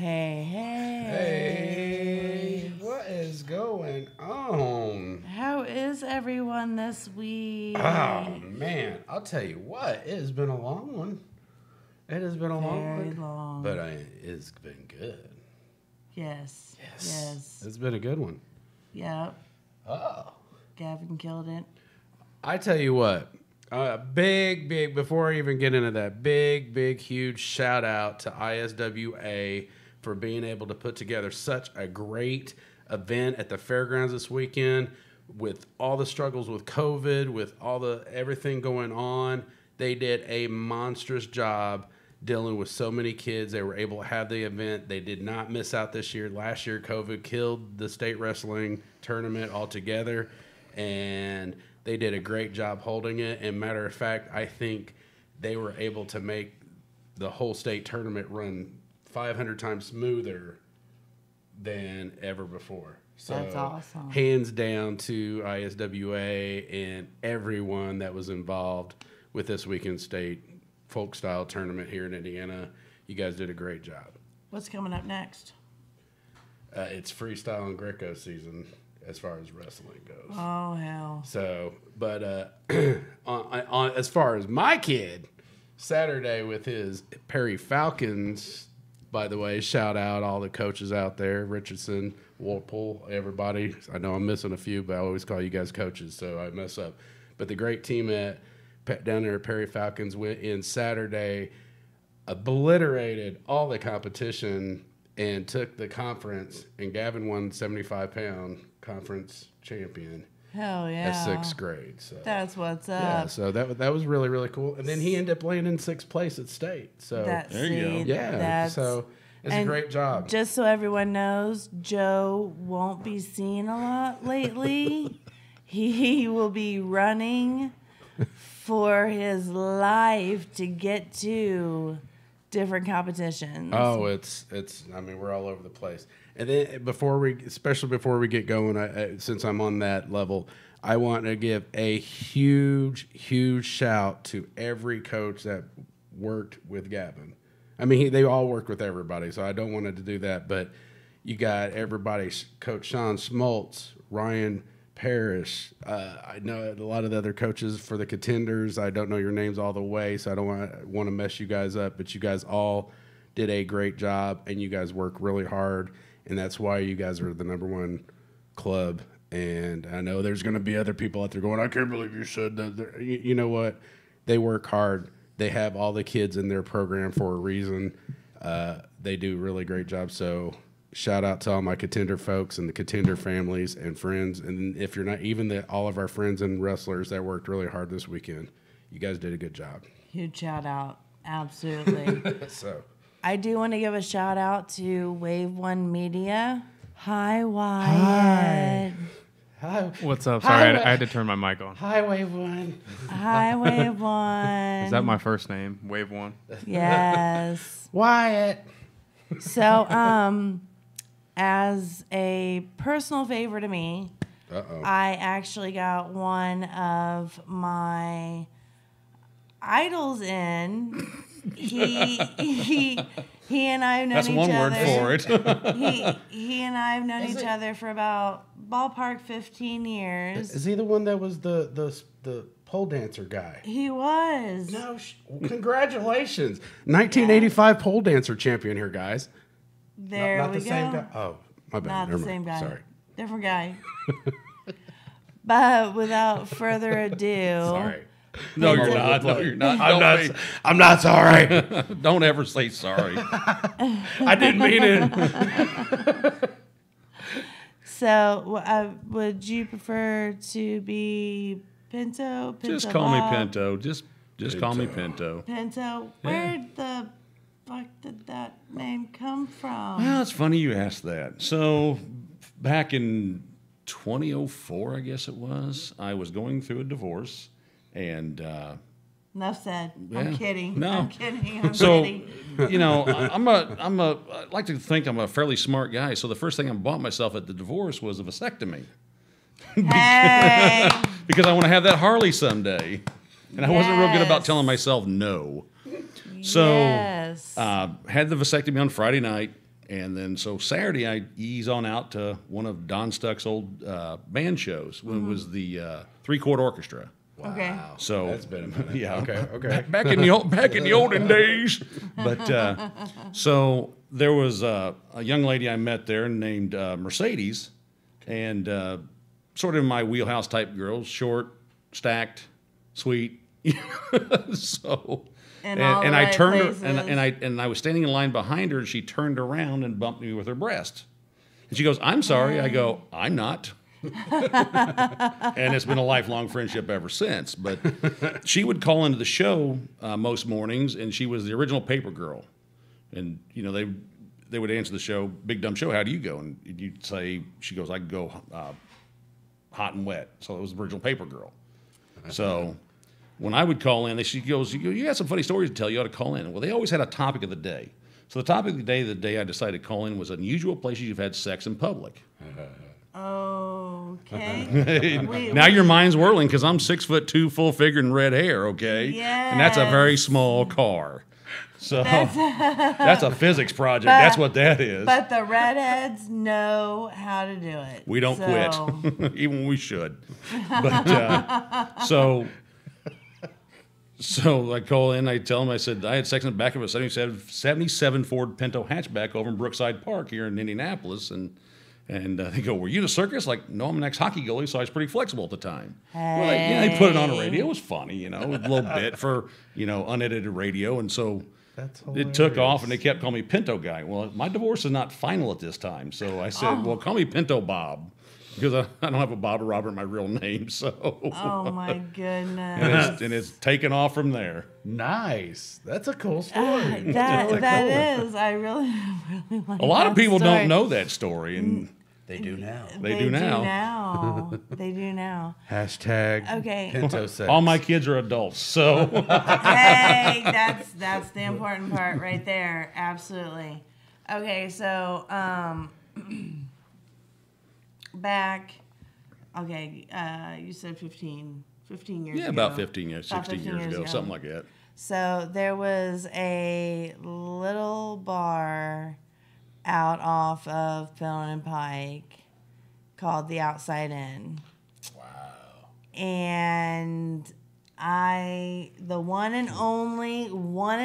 Hey. Hey, what is going on? How is everyone this week? Oh, man. I'll tell you what. It has been a long one. It has been a Very long one. long. But it's been good. Yes. It's been a good one. Yep. Oh. Gavin killed it. I tell you what. Big, before I even get into that, big, huge shout out to ISWA for being able to put together such a great event at the fairgrounds this weekend with all the struggles with COVID, with everything going on. They did a monstrous job dealing with so many kids. They were able to have the event. They did not miss out this year. Last year, COVID killed the state wrestling tournament altogether, and they did a great job holding it. And matter of fact, I think they were able to make the whole state tournament run 500 times smoother than ever before. So That's awesome. Hands down to ISWA and everyone that was involved with this weekend state folk style tournament here in Indiana. You guys did a great job. What's coming up next? It's freestyle and Greco season as far as wrestling goes. Oh, hell. So, but as far as my kid, Saturday with his Perry Falcons, by the way, shout out all the coaches out there, Richardson, Walpole, everybody. I know I'm missing a few, but I always call you guys coaches, so I mess up. But the great team down there at Perry Falcons went in Saturday, obliterated all the competition, and took the conference, and Gavin won 75-pound conference champion. Hell yeah. At sixth grade. So that's what's up. Yeah, so that was really, really cool. And then he ended up playing in sixth place at state. So there you go. Yeah, so it's a great job. Just so everyone knows, Joe won't be seen a lot lately. He will be running for his life to get to different competitions. Oh, it's. I mean, we're all over the place. And then especially before we get going, since I'm on that level, I want to give a huge shout to every coach that worked with Gavin. I mean, they all worked with everybody, so I don't want to do that. But you got everybody: Coach Sean Smoltz, Ryan Parrish. I know a lot of the other coaches for the contenders. I don't know your names all the way, so I don't want to mess you guys up. But you guys all did a great job, and you guys work really hard, and that's why you guys are the #1 club. And I know there's going to be other people out there going, I can't believe you said that. You know what? They work hard. They have all the kids in their program for a reason. They do a really great job. So shout out to all my contender folks and the contender families and friends. And if you're not, even all of our friends and wrestlers that worked really hard this weekend, you guys did a good job. Huge shout out. Absolutely. So I do want to give a shout out to Wave One Media. Hi, Wyatt. Hi. What's up? Sorry, I had to turn my mic on. Hi, Wave One. Hi, Wave One. Is that my first name? Wave One? Yes. Wyatt. So, as a personal favor to me, I actually got one of my idols in. He and I have known That's each one other. word for it. He and I have known each other for about ballpark 15 years. Is he the one that was the pole dancer guy? He was. No, congratulations. 1985 pole dancer champion here, guys. There not we the go. same guy. Oh, my bad. Not Never the same mind. guy. Sorry. Different guy. But without further ado. Sorry. No, you're not. No, you're not. I'm not sorry. Don't ever say sorry. I didn't mean it. So, would you prefer to be Pinto? Just call me Bob? Pinto. Just call me Pinto. Pinto? Where the fuck did that name come from? Well, it's funny you asked that. So, back in 2004, I guess it was, I was going through a divorce, and Enough said. Yeah. I'm kidding. No. I'm kidding. so, kidding. you know, I like to think I'm a fairly smart guy. So the first thing I bought myself at the divorce was a vasectomy. Hey. Because I want to have that Harley someday. And I wasn't real good about Yes. telling myself no. So, Yes. had the vasectomy on Friday night. And then so Saturday, I ease on out to one of Don Stuck's old band shows when it was the three-chord orchestra. Wow. Okay. So That's been a minute. yeah, Okay. back in the olden days. But so there was a young lady I met there named Mercedes, and sort of in my wheelhouse type girls, short, stacked, sweet. So. In And I right turned places. her, and I was standing in line behind her, and she turned around and bumped me with her breast. And she goes, "I'm sorry." I go, "I'm not." And it's been a lifelong friendship ever since. But she would call into the show most mornings, and she was the original paper girl. And they would answer the show, "Big Dumb Show, how do you go?" And you'd say, she goes, "I go hot and wet." So it was the original paper girl. So when I would call in, she goes, "You got some funny stories to tell. You ought to call in." Well, they always had a topic of the day. So the topic of the day I decided to call in was unusual places you've had sex in public. Okay. Now your mind's whirling because I'm 6'2", full figured, and red hair. Okay. Yes. And that's a very small car. So that's a physics project. That's what that is. But the redheads know how to do it. We don't quit, even when we should. But So I call in, I tell them, I said, I had sex in the back of a 77 Ford Pinto hatchback over in Brookside Park here in Indianapolis. And they go, "Were you the circus?" Like, "No, I'm an ex-hockey goalie, so I was pretty flexible at the time." Hey. Well, they put it on the radio. It was funny, a little bit for, unedited radio. And so it took off, and they kept calling me Pinto Guy. Well, my divorce is not final at this time. So I said, "Well, call me Pinto Bob." Because I don't have a Bob or Robert in my real name, so. Oh my goodness! and it's taken off from there. Nice. That's a cool story. That That's really cool. is. I really like. A lot of that people story. don't know that story, and They do now. They do now. They do now. Hashtag Okay. Pinto sex. all my kids are adults. So Hey, that's the important part right there. Absolutely. Okay, so back. Okay, you said 15 years ago. about 15 years, About 16 years ago, something like that. So there was a little bar out off of Pillen and Pike called the Outside Inn. Wow. And the one and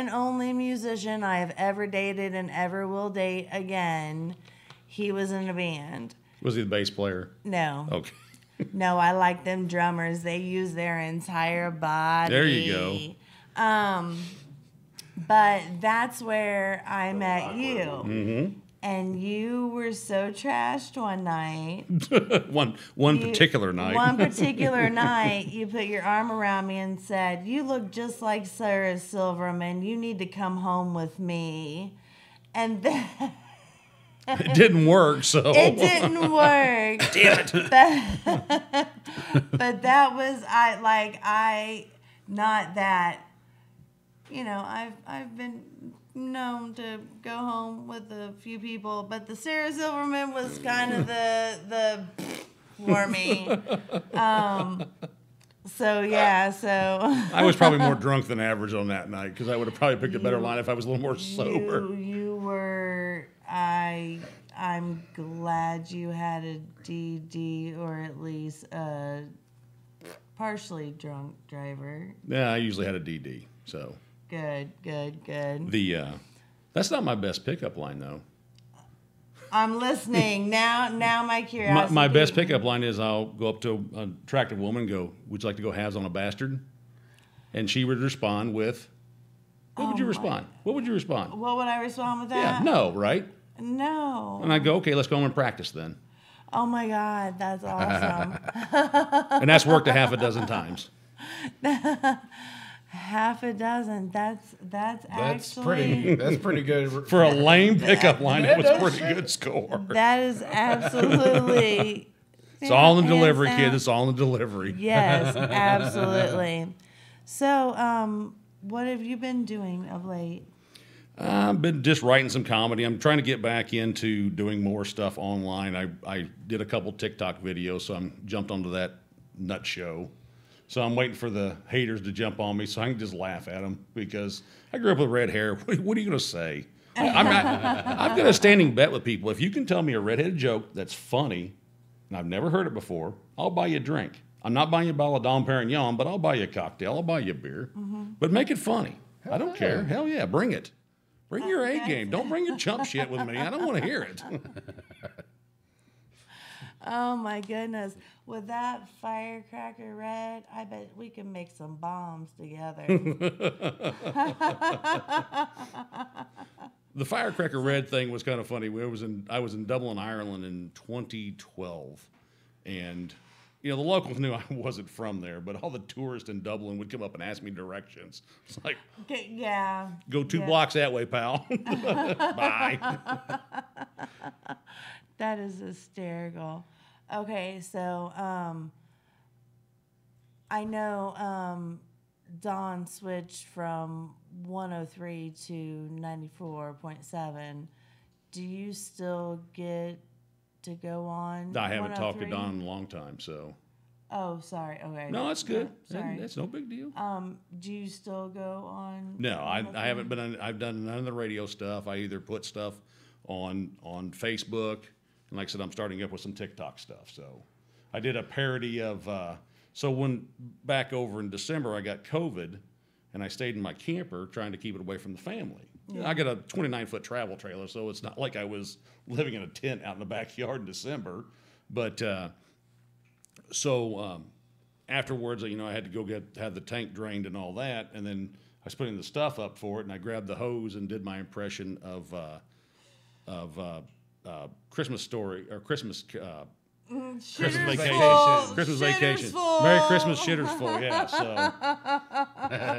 only musician I have ever dated and ever will date again, he was in a band. Was he the bass player? No. Okay. No, I like them drummers. They use their entire body. There you go. But that's where I met you. Mm-hmm. And you were so trashed one night. one particular night. One particular night, you put your arm around me and said, "You look just like Sarah Silverman. You need to come home with me." And then It didn't work, so. it didn't work. Damn it. But that was not that. I've been known to go home with a few people, but the Sarah Silverman was kind of the for me. So I was probably more drunk than average on that night because I would have probably picked a better line if I was a little more sober. You were. I'm glad you had a DD or at least a partially drunk driver. Yeah, I usually had a DD, so. Good. That's not my best pickup line, though. I'm listening. Now my curiosity. My best pickup line is I'll go up to an attractive woman and go, "Would you like to go halves on a bastard?" And she would respond with, What would you respond? What would I respond with Yeah, that? no, right? No. And I go, "Okay, let's go home and practice then." Oh my God, that's awesome. And that's worked a half a dozen times. Half a dozen. That's actually pretty good For a lame pickup line, it was a pretty good score. that is absolutely. It's all in the hands delivery, down. kid. It's all in the delivery. Yes, absolutely. So, what have you been doing of late? I've been just writing some comedy. I'm trying to get back into doing more stuff online. I did a couple TikTok videos, so I'm jumped onto that nut show. So I'm waiting for the haters to jump on me so I can just laugh at them because I grew up with red hair. What are you going to say? I've got a standing bet with people. If you can tell me a redheaded joke that's funny, and I've never heard it before, I'll buy you a drink. I'm not buying you a bottle of Dom Perignon, but I'll buy you a cocktail. I'll buy you a beer. But make it funny. I don't care. Hell yeah, bring it. Bring your A game. Don't bring your chump shit with me. I don't want to hear it. Oh my goodness. With that firecracker red, I bet we can make some bombs together. The firecracker red thing was kind of funny. I was in Dublin, Ireland in 2012, and the locals knew I wasn't from there, but all the tourists in Dublin would come up and ask me directions. It's like, yeah, go 2 blocks that way, pal. Bye. That is hysterical. Okay, so I know Dawn switched from 103 to 94.7. Do you still get to go on? I haven't talked to Dawn in a long time, so. Oh, sorry. Okay. No, that's good. Yeah, sorry. That's no big deal. Do you still go on? No, I haven't been. I've done none of the radio stuff. I either put stuff on Facebook, and like I said, I'm starting up with some TikTok stuff. So I did a parody of. So when back over in December, I got COVID, and I stayed in my camper trying to keep it away from the family. Yeah. I got a 29-foot travel trailer, so it's not like I was living in a tent out in the backyard in December. But afterwards, I had to go have the tank drained and all that, and then I was putting the stuff up for it, and I grabbed the hose and did my impression of Christmas Story or Christmas. Christmas Vacation. Christmas Vacation. Full. Merry Christmas, Shitters Full. Yeah.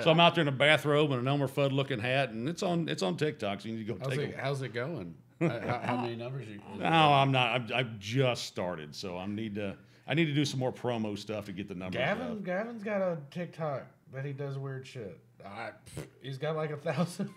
So I'm out there in a bathrobe and an Elmer Fudd looking hat, and it's on TikTok. So you need to go take it. How's it going? How many numbers? No, I'm not. I've just started, so I need to do some more promo stuff to get the numbers up. Gavin's got a TikTok that he does weird shit. He's got like $1,000 or something.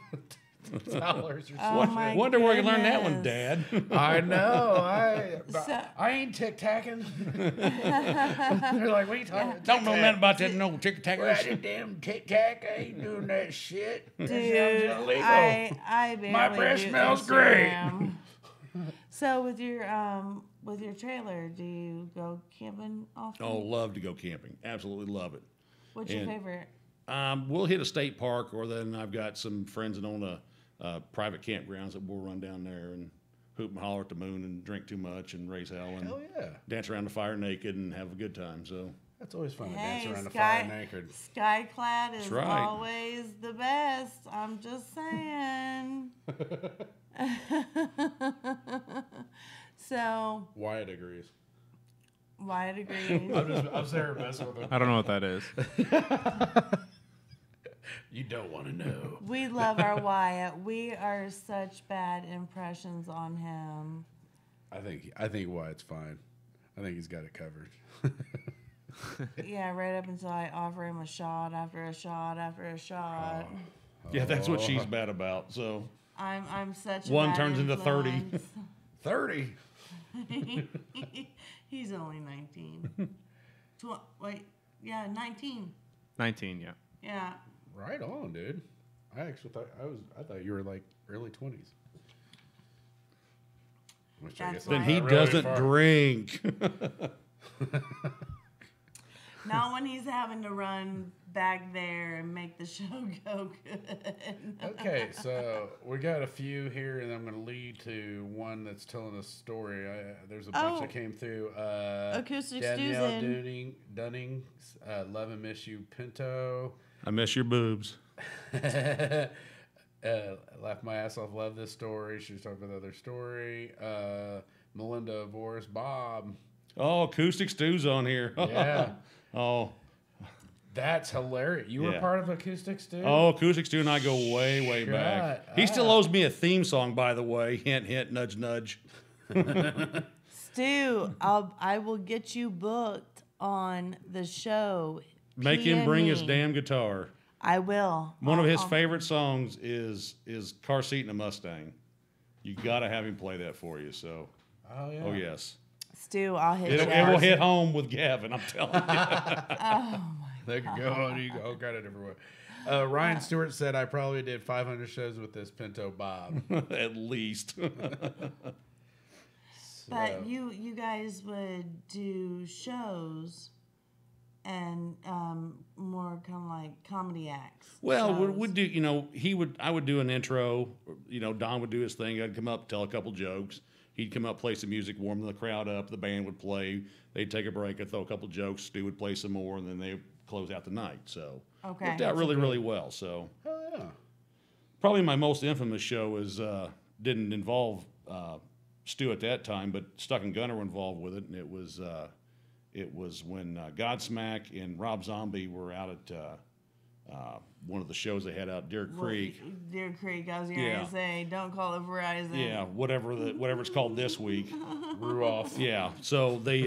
Oh Wonder where you learned that one, Dad. I know. I ain't tic-tacking. They're like, what are you talking about? Don't know nothing about that no tic-tac. That damn tic-tac. I ain't doing that shit. That Dude, sounds illegal. I barely My breath do smells Instagram. So with your trailer, do you go camping often? Oh, love to go camping. Absolutely love it. What's your favorite? We'll hit a state park, or then I've got some friends that own private campgrounds that we'll run down there and hoop and holler at the moon and drink too much and raise hell and dance around the fire naked and have a good time. So that's always fun to dance around the fire naked. Skyclad is always the best. I'm just saying. So Wyatt agrees. I'm there messing with him. I don't know what that is. You don't want to know. We love our Wyatt. We are such bad impressions on him. I think Wyatt's fine. I think he's got it covered. Yeah, right up until I offer him a shot after a shot after a shot. Yeah, that's what she's bad about. So I'm such a one bad turns into 30. influence. 30. He's only 19. 19. 19, yeah. Yeah. Right on, dude. I actually thought I thought you were like early 20s. Which I guess Then he really doesn't far. drink. Not when he's having to run back there and make the show go good. Okay, so we got a few here, and I'm going to lead to one that's telling a story. There's a bunch that came through. Acoustic Danielle Susan. Dunning, Love and Miss You, Pinto. I miss your boobs. Laughed my ass off. Love this story. She was talking about the other story. Melinda Voris, Bob. Oh, Acoustic Stew's on here. Yeah. Oh. That's hilarious. You were part of Acoustic Stew? Oh, Acoustic Stew and I go way, way back. He still owes me a theme song, by the way. Hint, hint, nudge, nudge. Stu, I will get you booked on the show. Make him bring his damn guitar. I will. One of his favorite songs is Car Seat in a Mustang. You got to have him play that for you. So, oh yes. Stu, I'll hit you. It will hit home with Gavin, I'm telling you. Oh my They could go on. You go got it everywhere. Ryan Stewart said I probably did 500 shows with this Pinto Bob. At least. But you guys would do shows and more kind of like comedy acts. Well, shows. we'd do, I would do an intro. Don would do his thing. I'd come up, tell a couple jokes. He'd come up, play some music, warm the crowd up. The band would play. They'd take a break. I'd throw a couple jokes. Stu would play some more, and then they would close out the night. So Okay. worked out really, really well. So Oh, yeah. probably my most infamous show is didn't involve Stu at that time, but Stuck and Gunner were involved with it, and it was when Godsmack and Rob Zombie were out at one of the shows they had out Deer Creek. Deer Creek. I was going to Yeah. say, don't call it Verizon. Yeah, whatever it's called this week. Ruoff. Yeah, so they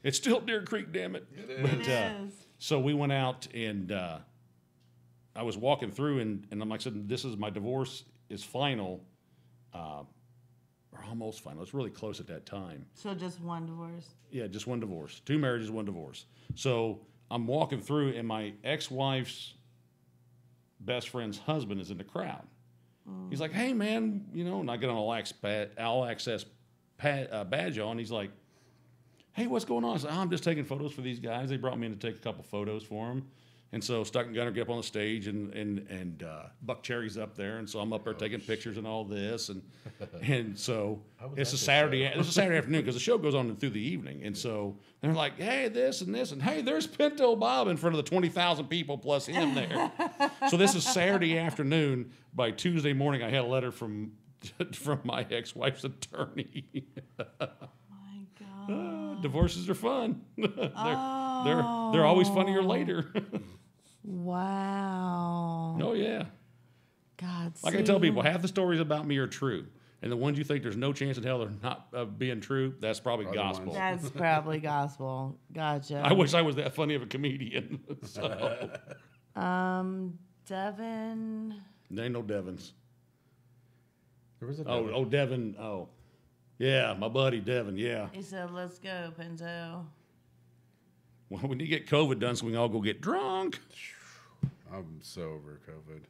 it's still Deer Creek, damn it. It is. So we went out and I was walking through and I'm like, said, this is my divorce is final, or almost final. It's really close at that time. So just one divorce. Yeah, just one divorce. 2 marriages, 1 divorce. So I'm walking through and my ex-wife's best friend's husband is in the crowd. He's like, hey, man, and I get on all access badge on. He's like, hey, what's going on? I said, I'm just taking photos for these guys. They brought me in to take a couple photos for them. And so Stuck and Gunner get up on the stage and Buck Cherry's up there. And so I'm up there taking pictures and all this. And so it's a Saturday afternoon because the show goes on through the evening. And so they're like, hey, this and this. And hey, there's Pinto Bob in front of the 20,000 people plus him there. So this is Saturday afternoon. By Tuesday morning, I had a letter from my ex-wife's attorney. My God. Divorces are fun. They're always funnier later. Wow. Oh yeah. God. Like I tell people, half the stories about me are true, and the ones you think there's no chance in hell they're not being true, that's probably gospel. That's probably gospel. Gotcha. I wish I was that funny of a comedian. So. Devin. There ain't no Devins. There was a Oh, Devin. Oh, yeah, my buddy Devin. Yeah. He said, "Let's go, Pinto." Well, we need to get COVID done so we can all go get drunk. I'm so over COVID.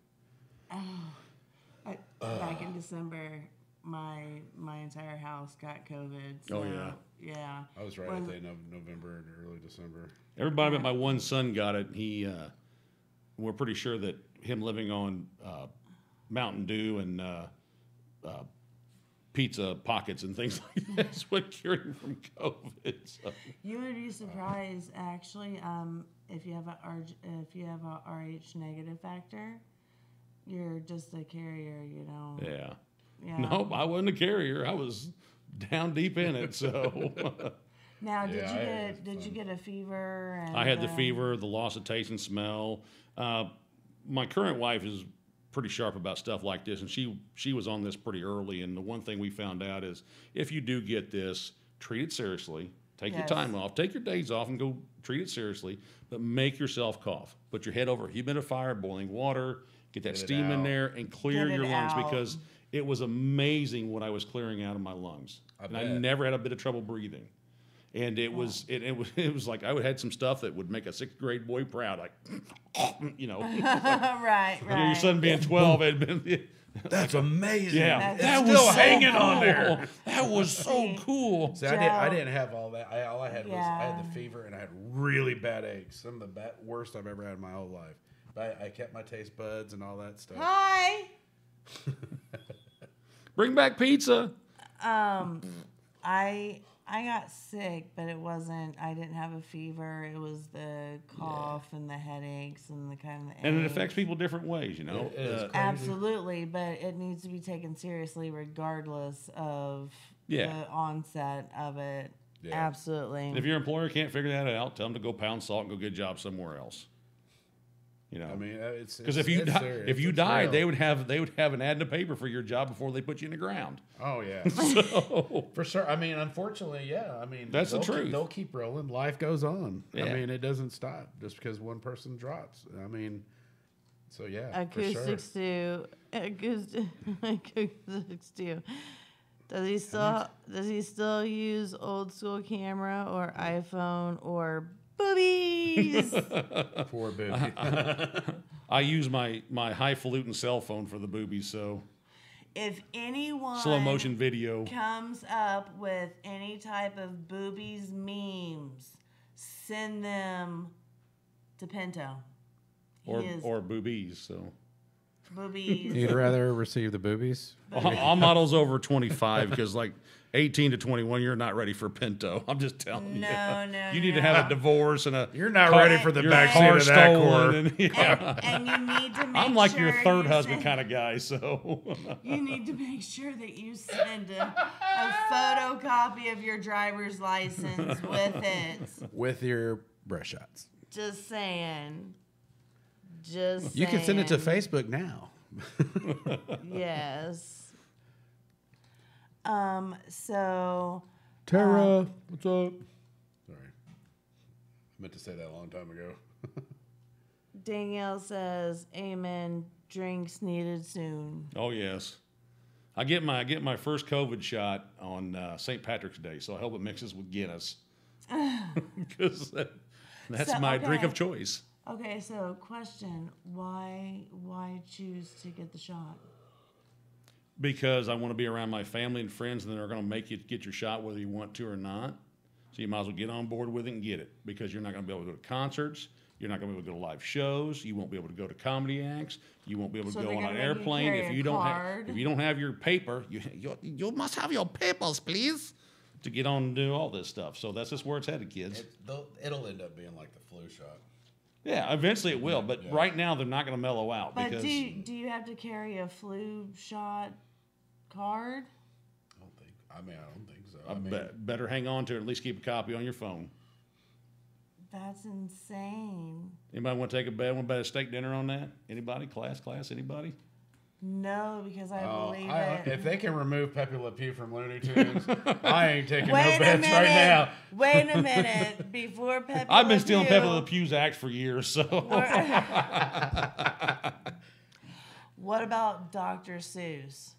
Back in December, my entire house got COVID. So, Oh, yeah. Yeah. I was right at the end of November and early December. Everybody but my one son got it. He, we're pretty sure that him living on Mountain Dew and pizza pockets and things like that is what cured him from COVID. So. You would be surprised, actually, if you have a RH negative factor, you're just a carrier. Yeah. Yeah. Nope, I wasn't a carrier. I was down deep in it. So. Now, Yeah, did you get a fever? And, I had the fever, the loss of taste and smell. My current wife is pretty sharp about stuff like this, and she was on this pretty early. And the one thing we found out is if you do get this, treat it seriously. Take your time off. Take your days off and go treat it seriously. But make yourself cough. Put your head over a humidifier, boiling water, get that steam in there, and clear your lungs because it was amazing what I was clearing out of my lungs. I never had a bit of trouble breathing. And it was like I would had some stuff that would make a 6th grade boy proud, like right. Your son being 12 had been. That's amazing. Yeah, That was still hanging on there. That was so cool. See, I didn't have all that. All I had was I had the fever and I had really bad aches. Some of the worst I've ever had in my whole life. But I kept my taste buds and all that stuff. Hi. Bring back pizza. I got sick, but it wasn't. I didn't have a fever. It was the cough and the headaches and the kind of. And it affects people different ways, Absolutely, but it needs to be taken seriously regardless of the onset of it. Yeah. Absolutely. And if your employer can't figure that out, tell them to go pound salt and go get a job somewhere else. I mean, it's because if you died, they would have an ad in the paper for your job before they put you in the ground. Oh yeah, so, for sure. I mean, unfortunately, yeah. I mean, that's the truth. They'll keep rolling. Life goes on. Yeah. I mean, it doesn't stop just because one person drops. I mean, so yeah. Acoustics too. Acoustics too. Does he still use old school camera or iPhone or boobies? Poor baby. I use my highfalutin cell phone for the boobies, so If anyone slow motion video. comes up with any type of boobies memes, send them to Pinto. Or boobies, so. Boobies. You'd rather receive the boobies? All models over 25, because like 18 to 21, you're not ready for Pinto. I'm just telling you. No, You need to have a divorce and a. You're not ready for the your backseat car of that stolen. car. And you need to make I'm like sure your third you husband send- kind of guy, so. You need to make sure that you send a photocopy of your driver's license with it. With your breast shots. Just saying. Just You can send it to saying. Facebook now. Yes. So Tara, what's up? Sorry. I meant to say that a long time ago. Danielle says, "Amen. Drinks needed soon." Oh, yes. I get my first COVID shot on St. Patrick's Day, so I hope it mixes with Guinness. Because that's So, my drink okay. of choice. Okay, so question: Why choose to get the shot? Because I want to be around my family and friends, and they're going to make you get your shot whether you want to or not. So you might as well get on board with it and get it, because you're not going to be able to go to concerts. You're not going to be able to go to live shows. You won't be able to go to comedy acts. You won't be able to So go they're on an gonna make you airplane carry if a you don't card. have your paper. You must have your papers, please, to get on and do all this stuff. So that's just where it's headed, kids. It'll end up being like the flu shot. Yeah, eventually it will, but right now they're not going to mellow out. But because do you have to carry a flu shot card? I don't think so. better hang on to it. At least keep a copy on your phone. That's insane. Anybody want to take a bet? Want to bet a steak dinner on that? Anybody? Class? Anybody? No, because I believe it. If they can remove Pepe Le Pew from Looney Tunes, I ain't taking no Wait a bets minute. right now. Wait a minute. Before Pepe I've been Le stealing Pew, Pepe Le Pew's act for years, so. What about Dr. Seuss?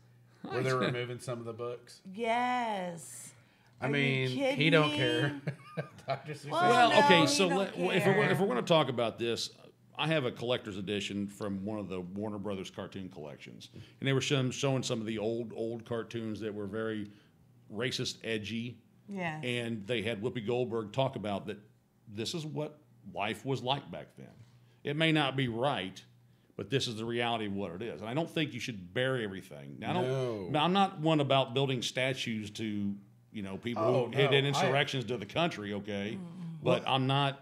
Were they removing some of the books? Yes. I Are you mean, kidding he don't me? care. Dr. Seuss. Well, Well, okay, no, so you don't if care. we're going to talk about this, I have a collector's edition from one of the Warner Brothers cartoon collections, and they were showing some of the old cartoons that were very racist, edgy, Yeah. and they had Whoopi Goldberg talk about that. This is what life was like back then. It may not be right, but this is the reality of what it is. And I don't think you should bury everything. Now, No. I'm not one about building statues to people Oh, who did no, insurrections to the country. Okay, but I'm not.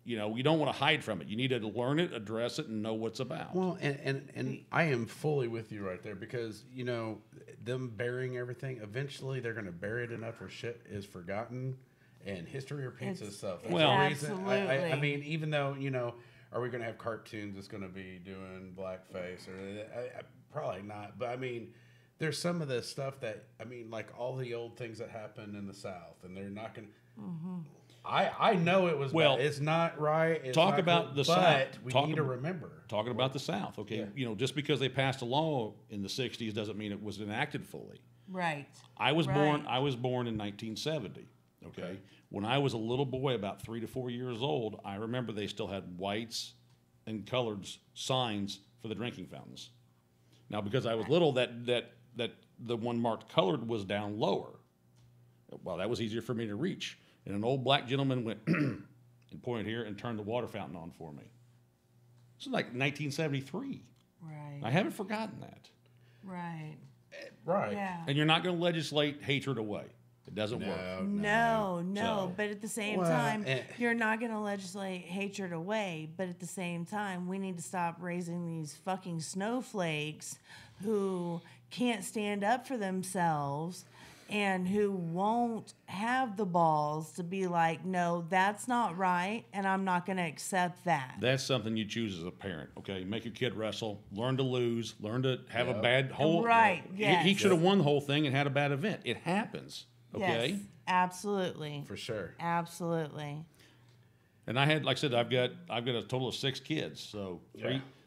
You don't want to hide from it. You need to learn it, address it, and know what's about. Well, and I am fully with you right there, because them burying everything, eventually they're going to bury it enough where shit is forgotten and history repeats itself. That's Well, the reason. I absolutely. mean, even though are we going to have cartoons that's going to be doing blackface or probably not, but I mean, there's some of the stuff that like all the old things that happened in the South, and they're not going to. Mm-hmm. I know it was Well, bad. It's not right. It's talk not about cool, the but South. we Talk need to about- remember. Talking about the South, okay? Yeah. Just because they passed a law in the '60s doesn't mean it was enacted fully. Right. I was Right. born in 1970. Okay, when I was a little boy, about 3 to 4 years old, I remember they still had whites and coloreds signs for the drinking fountains. Now, because I was little, that the one marked colored was down lower. Well, that was easier for me to reach. And an old black gentleman went and pointed here and turned the water fountain on for me. This is like 1973. Right. I haven't forgotten that. Right. Right. Yeah. And you're not going to legislate hatred away. It doesn't work. No. So- But at the same Well, time, you're not going to legislate hatred away. But at the same time, we need to stop raising these fucking snowflakes who can't stand up for themselves and who won't have the balls to be like, no, that's not right, and I'm not going to accept that. That's something you choose as a parent, okay? Make your kid wrestle, learn to lose, learn to have a bad whole. Right, yes. He should have won the whole thing and had a bad event. It happens, okay? Yes, absolutely. For sure. Absolutely. And I had, like I said, I've got a total of 6 kids. So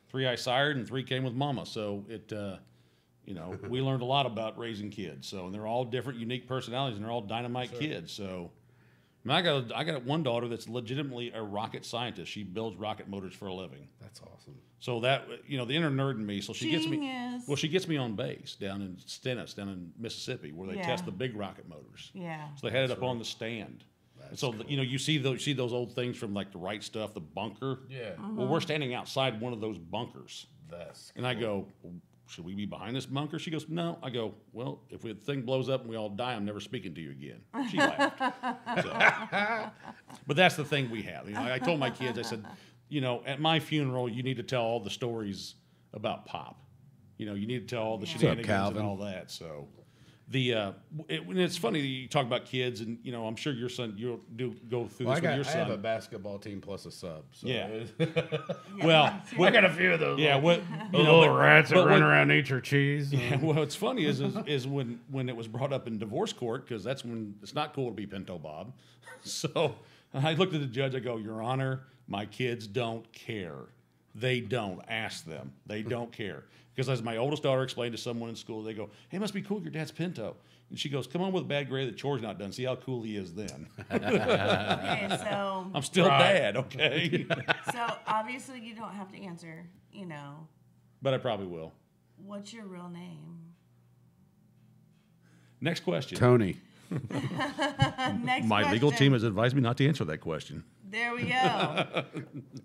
three I sired and 3 came with mama. So it, we learned a lot about raising kids. So, and they're all different, unique personalities, and they're all dynamite kids. So, I got one daughter that's legitimately a rocket scientist. She builds rocket motors for a living. That's awesome. So that, the inner nerd in me. So she gets me. Genius. Well, she gets me on base down in Stennis, down in Mississippi, where they test the big rocket motors. Yeah. So they had it up on the stand. And so cool. you see those old things from like the Right Stuff, the bunker. Yeah. Well, we're standing outside one of those bunkers, That's and I go, well, should we be behind this bunker? She goes, no. I go, well, if the thing blows up and we all die, I'm never speaking to you again. She laughed. But that's the thing we have. I told my kids, I said, at my funeral, you need to tell all the stories about Pop. You need to tell all the shenanigans Calvin? and all that. So it's funny that you talk about kids, and I'm sure your son, you'll go through this with your I son. have a basketball team plus a sub. So Yeah. Well, I got a few of those. yeah. Little rats that run around and eat your cheese. Yeah, well, what's funny is when it was brought up in divorce court, because that's when it's not cool to be Pinto Bob. So I looked at the judge. I go, Your Honor, my kids don't care. They don't. Ask them. They don't care. Because as my oldest daughter explained to someone in school, they go, hey, it must be cool your dad's Pinto. And she goes, come on with a bad grade, the chore's not done. See how cool he is then. Okay, so I'm still dad, okay? so obviously you don't have to answer, But I probably will. What's your real name? Next question. Tony. Next My legal question. team has advised me not to answer that question. There we go.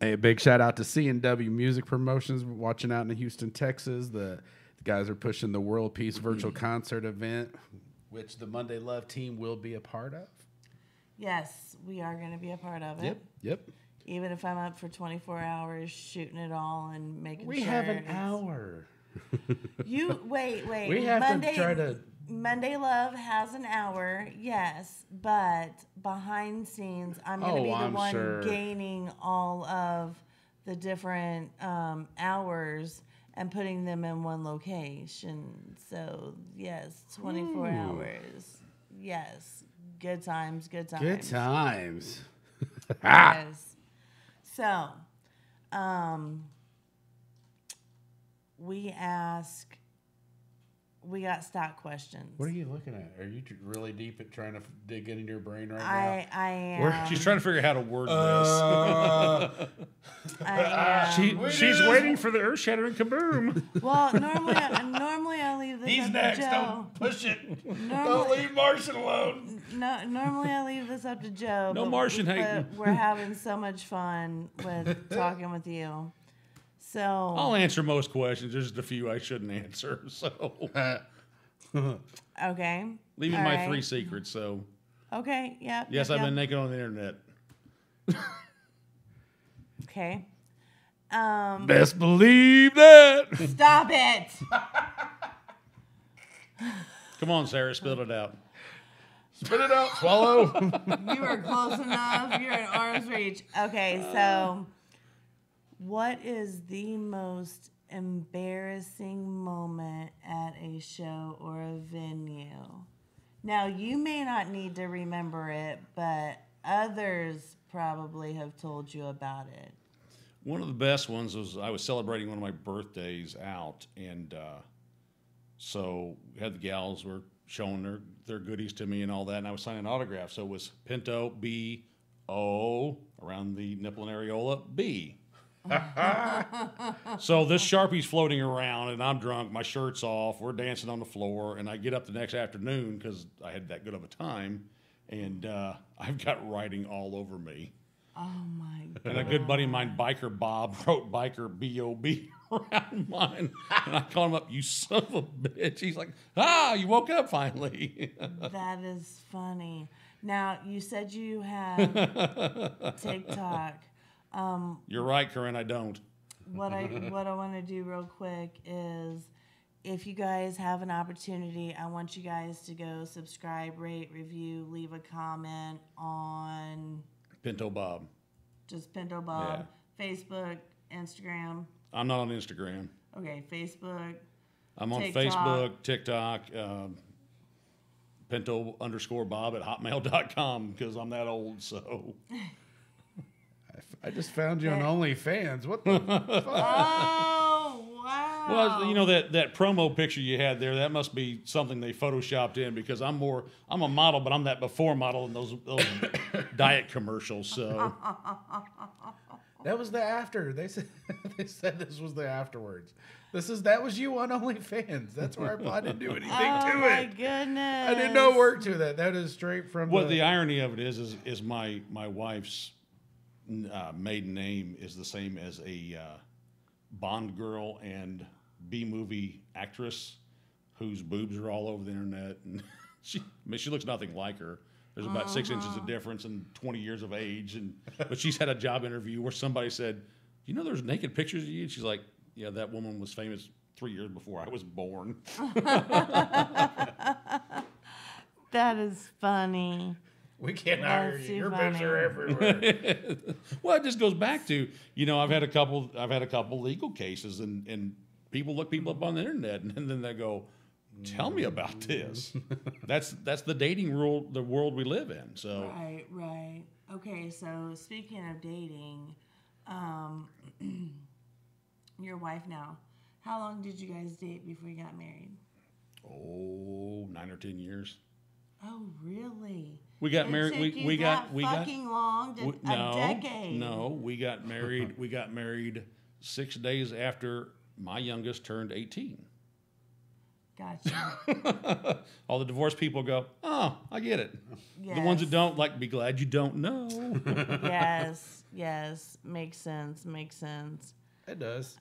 Hey, a big shout out to C&W Music Promotions, watching out in Houston, Texas. The guys are pushing the World Peace virtual concert event, which the Monday Love team will be a part of. Yes, we are going to be a part of it. Yep. Even if I'm up for 24 hours shooting it all and making We sure have an it's- hour. You wait. We have to try to. Monday Love has an hour, yes, but behind scenes, I'm going to be the I'm one sure. gaining all of the different hours and putting them in one location. So yes, 24 hours. Yes, good times. Good times. Yes. So, we got stock questions. What are you looking at? Are you really deep at trying to dig into your brain right I am. She's trying to figure out how to word now? I am. She's waiting for the earth-shattering kaboom. Well, normally I leave this up to Joe. push it. Normally, leave Martian alone. normally I leave this up to Joe. No but- Martian but hating. We're having so much fun with talking with you. So I'll answer most questions. There's just a few I shouldn't answer. So okay. leaving All my right. 3 secrets. So Okay. Yeah. yes, I've been naked on the internet. Okay. Best believe that. Stop it. Come on, Sarah, spill it out. Spit it out. Swallow. You are close enough. You're in arm's reach. Okay, so what is the most embarrassing moment at a show or a venue? Now, you may not need to remember it, but others probably have told you about it. One of the best ones was I was celebrating one of my birthdays out, and so we had the gals were showing their goodies to me and all that, and I was signing autographs. So it was Pinto B-O around the nipple and areola B. So this Sharpie's floating around, and I'm drunk. My shirt's off. We're dancing on the floor, and I get up the next afternoon because I had that good of a time, and I've got writing all over me. Oh, my God. And a good buddy of mine, Biker Bob, wrote Biker B-O-B around mine. And I called him up, you son of a bitch. He's like, you woke up finally. That is funny. Now, you said you had TikTok. You're right, Corinne, I don't. What I want to do real quick is, if you guys have an opportunity, I want you guys to go subscribe, rate, review, leave a comment on Pinto Bob. just Pinto Bob, Facebook, Instagram. I'm not on Instagram. Okay, Facebook. I'm on TikTok. Facebook, TikTok, Pinto_Bob at hotmail.com because I'm that old, so. I just found you on OnlyFans. What the fuck? Oh, wow. Well, you know that promo picture you had there, that must be something they photoshopped in because I'm a model, but I'm that before model in those diet commercials. So that was the after. They said this was the afterwards. That was you on OnlyFans. That's where I didn't do anything to it. Oh my goodness! I did no work to that. That is straight from. Well, the irony of it is my wife's maiden name is the same as a Bond girl and B-movie actress whose boobs are all over the internet, and she looks nothing like her. There's about 6 inches of difference and 20 years of age, but she's had a job interview where somebody said, "You know, there's naked pictures of you." And she's like, "Yeah, that woman was famous 3 years before I was born." That is funny. We can't hire you. Your boobs are everywhere. Well, it just goes back to, I've had a couple legal cases, and people look people up on the internet, and then they go, "Tell me about this." That's the dating world, the world we live in. So Right. Okay, so speaking of dating, your wife now, how long did you guys date before you got married? 9 or 10 years. Oh, really? We got married. We got long. A decade. No, we got married. We got married 6 days after my youngest turned 18. Gotcha. All the divorced people go, "Oh, I get it." Yes. The ones that don't, be glad you don't know. Yes. Makes sense. It does.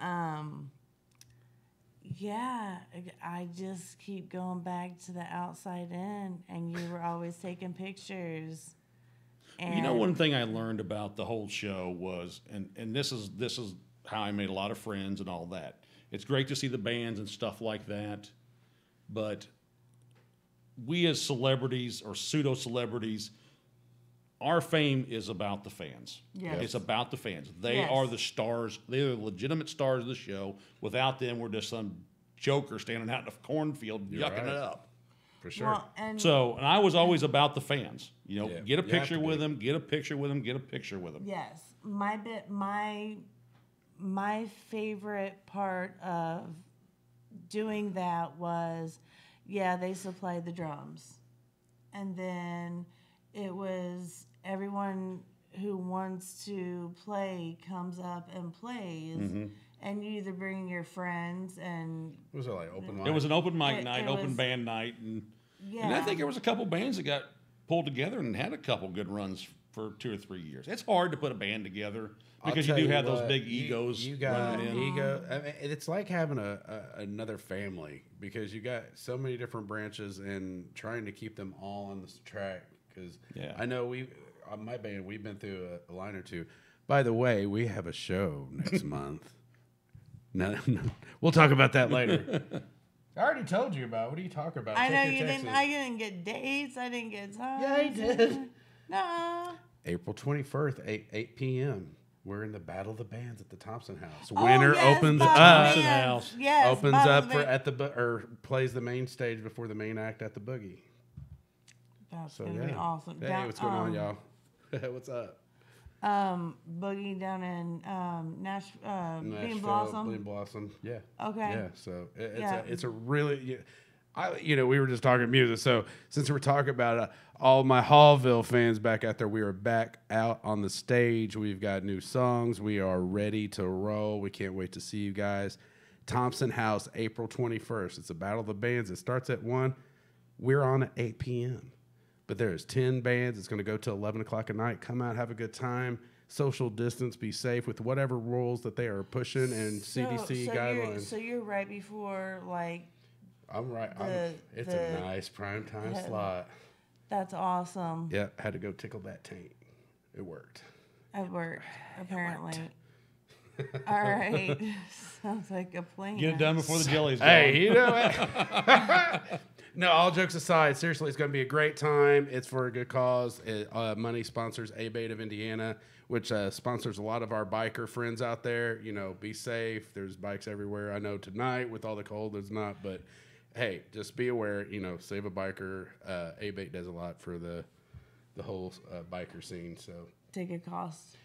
Yeah, I just keep going back to the outside in, and you were always taking pictures. And One thing I learned about the whole show was, and this is how I made a lot of friends and all that. It's great to see the bands and stuff like that, but we as celebrities or pseudo celebrities, our fame is about the fans. Yes. It's about the fans. They are the stars. They're the legitimate stars of the show. Without them, we're just some joker standing out in a cornfield yucking it up. For sure. Well, and I was always about the fans. Get a You picture have to with be. them, get a picture with them, get a picture with them. yes, my favorite part of doing that was, they supplied the drums, and then it was everyone who wants to play comes up and plays, and you either bring your friends and. Was it like open mic? It was an open mic night, open band night, and I think there was a couple bands that got pulled together and had a couple good runs for 2 or 3 years. It's hard to put a band together because you do have those big egos. You got running in. ego. I mean, it's like having another family because you got so many different branches and trying to keep them all on this track. Because I know on my band, we've been through a line or two. By the way, we have a show next month. No, we'll talk about that later. I already told you about. What are you talking about? I know you didn't. I didn't get dates. I didn't get times. Yeah, I did. No. April 21st, 8 p.m. We're in the Battle of the Bands at the Thompson House. Oh, Winner yes, opens Battle up. of the Bands. Yes, opens Battle up of the for Bands. or plays the main stage before the main act at the Boogie. That's gonna be awesome. Hey, what's going on, y'all? What's up? Boogie down in Nashville, Bean Blossom. Bean Blossom. Yeah. Okay. Yeah. So it's a really. We were just talking music. So since we're talking about all my Hallville fans back out there, we are back out on the stage. We've got new songs. We are ready to roll. We can't wait to see you guys. Thompson House, April 21st. It's a Battle of the Bands. It starts at 1. We're on at 8 p.m. But there's 10 bands. It's going to go till 11 o'clock at night. Come out, have a good time. Social distance, be safe with whatever rules that they are pushing and CDC guidelines. So you're right before, I'm right. It's a nice prime time slot. That's awesome. Yeah, had to go tickle that taint. It worked. It worked, apparently. All right. Sounds like a plan. Get it done before the jelly's gone. Hey, you know what? No, all jokes aside, seriously, it's going to be a great time. It's for a good cause. Money sponsors A-Bait of Indiana, which sponsors a lot of our biker friends out there. Be safe. There's bikes everywhere. I know tonight with all the cold, there's not. But, hey, just be aware, save a biker. A-Bait does a lot for the whole biker scene. So Ticket costs.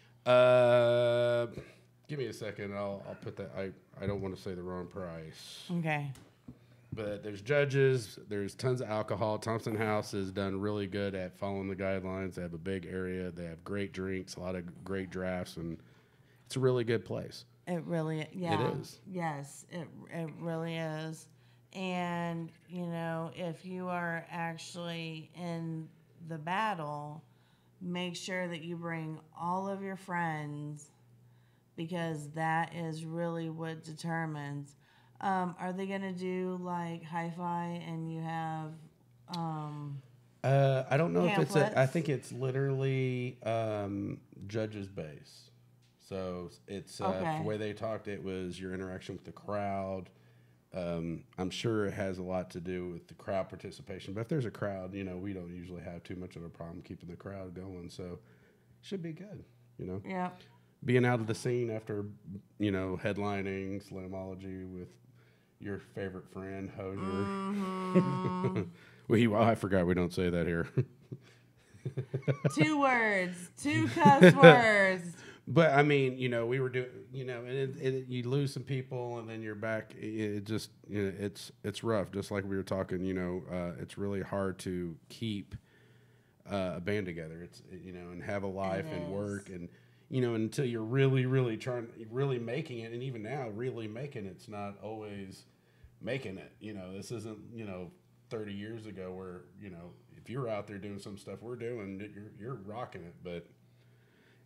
Give me a second. I'll put that. I don't want to say the wrong price. Okay. But there's judges. There's tons of alcohol. Thompson House has done really good at following the guidelines. They have a big area. They have great drinks, a lot of great drafts, and it's a really good place. It really, yeah. It is. Yes, it really is. And, you know, if you are actually in the battle, make sure that you bring all of your friends, because that is really what determines. Are they going to do like hi-fi and you have I don't know pamphlets? if it's I think it's literally judges base. So it's Okay. the way they talked, it was your interaction with the crowd. I'm sure it has a lot to do with the crowd participation. But if there's a crowd, you know, we don't usually have too much of a problem keeping the crowd going. So it should be good, you know. Yeah. Being out of the scene after, you know, headlining Slimology with your favorite friend, Hosier. Mm-hmm. Well, I forgot we don't say that here. 2 words, 2 cuss words. But I mean, you know, we were doing, you know, and you lose some people, and then you're back. It just, you know, it's rough. Just like we were talking, you know, it's really hard to keep a band together. It's, you know, and have a life and work, and you know, until you're really making it, and even now, really making it's not always making it. You know, this isn't, you know, 30 years ago where, you know, if you're out there doing some stuff we're doing, you're rocking it, but.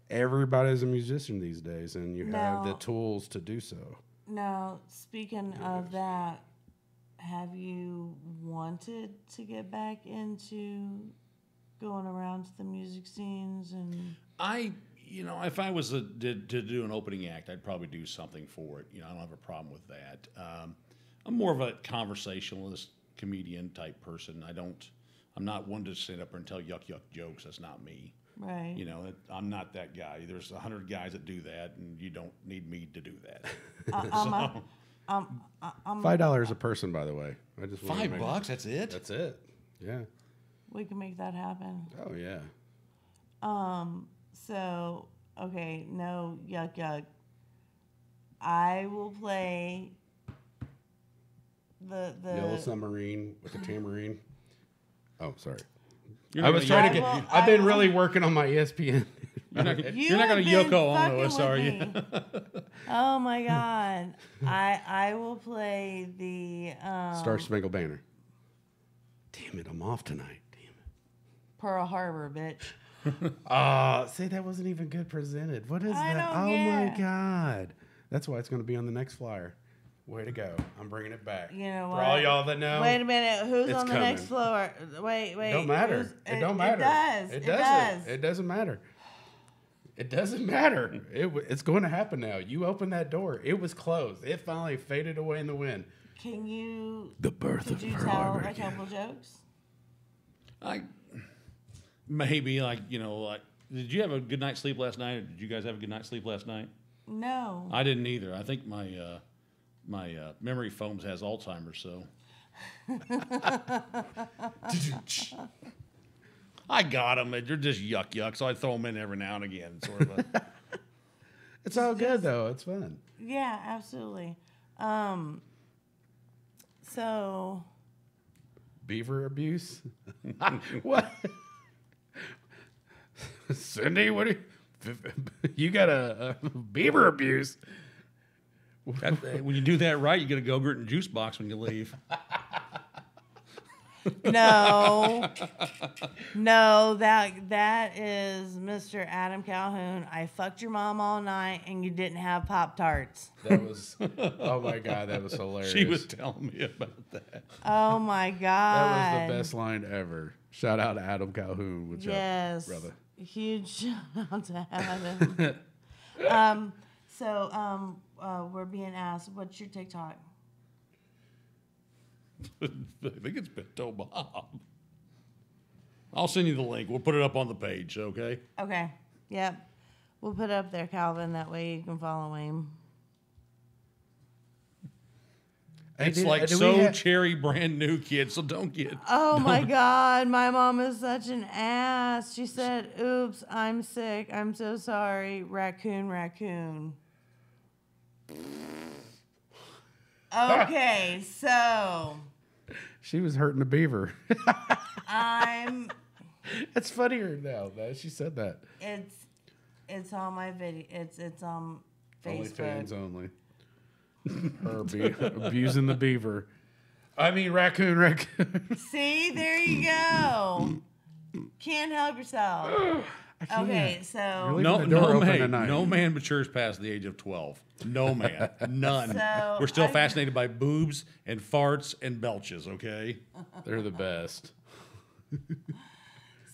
Everybody's a musician these days, and you have the tools to do so. Now, speaking of that, have you wanted to get back into going around to the music scenes? And You know, if I was to do an opening act, I'd probably do something for it. You know, I don't have a problem with that. I'm more of a conversationalist, comedian type person. I'm not one to sit up and tell yuck jokes. That's not me. right. You know, I'm not that guy. There's 100 guys that do that, and you don't need me to do that. $5 a person, by the way. I just wanted to $5. That's it. That's it. Yeah. We can make that happen. Oh yeah. So, okay, no yuck. I will play the Yellow Submarine with the tambourine. Oh, sorry. I was trying to get. I've been really working on my ESPN. You're not going to Yoko Ono us, are you? Oh my God! I will play the Star Spangled Banner. Damn it! I'm off tonight. Damn it. Pearl Harbor, bitch. See, that wasn't even good presented. What is I that? don't Oh get my it. God! That's why it's going to be on the next flyer. Way to go! I'm bringing it back. You know For what? all y'all that know. Wait a minute. Who's It's on the coming. next floor? Wait. It don't matter. It don't matter. It does. It It doesn't. does. It doesn't matter. It doesn't matter. It's going to happen now. You open that door. It was closed. It finally faded away in the wind. Can you? The birth Could of you Pearl tell Harbor a again. couple jokes? Maybe did you have a good night's sleep last night? Or did you guys have a good night's sleep last night? No. I didn't either. I think my memory foams has Alzheimer's, so. I got them. They're just yuck, so I throw them in every now and again. Sort of. It's all good though. It's fun. Yeah, absolutely. So Beaver abuse. What? Cindy, what? You got a beaver abuse? When you do that right, you get a Go-Gurt and juice box when you leave. no, that is Mr. Adam Calhoun. I fucked your mom all night, and you didn't have Pop-Tarts. That was. Oh my God, that was hilarious. She was telling me about that. Oh my God, That was the best line ever. Shout out to Adam Calhoun. What's yes, up, brother? Huge shout out to Adam. We're being asked, what's your TikTok? I think it's Pinto Bob. I'll send you the link. We'll put it up on the page, okay? Okay. Yep. We'll put it up there, Calvin. That way you can follow him. It's cherry brand new, kid, so don't get... Oh, my God. My mom is such an ass. She said, oops, I'm sick. I'm so sorry. Raccoon. Okay, so She was hurting a beaver. I'm. It's funnier now that she said that. It's on my video. It's on Only Facebook. fans only. Her abusing the beaver. I mean raccoon. See, there you go. Can't help yourself. Okay, so Really? Leaving the door open tonight. No man matures past the age of 12. No man. None. So We're still fascinated by boobs and farts and belches, okay? They're the best.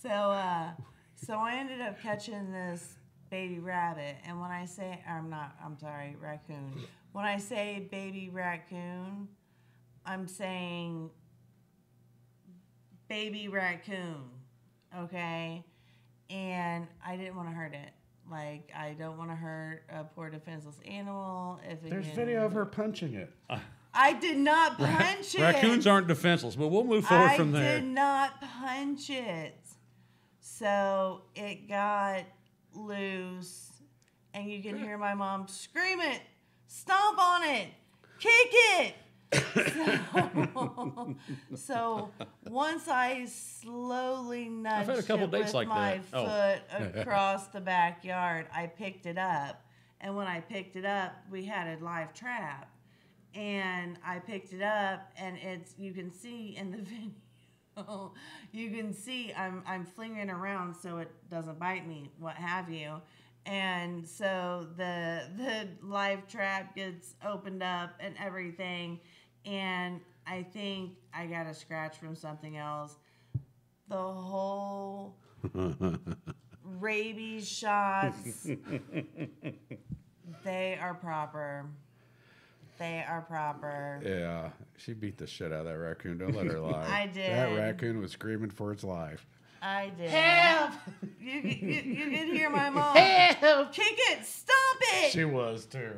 so I ended up catching this baby rabbit, and when I say raccoon. When I say baby raccoon, I'm saying baby raccoon, okay? And I didn't want to hurt it. Like, I don't want to hurt a poor defenseless animal. There's video of her punching it. I did not punch it. Raccoons aren't defenseless, but we'll move forward from there. I did not punch it. So it got loose, and you can hear my mom scream it, stomp on it, kick it. So once I slowly nudged had a couple it dates with like my that. foot across the backyard, I picked it up. And when I picked it up, we had a live trap. And I picked it up, and you can see in the video, you can see I'm flinging around so it doesn't bite me, what have you. And so the live trap gets opened up and everything, and I think I got a scratch from something else. The whole rabies shots, they are proper. They are proper. Yeah, she beat the shit out of that raccoon. Don't let her lie. I did. That raccoon was screaming for its life. I did. Help! You can hear my mom. Help! Kick it! Stop it! She was too.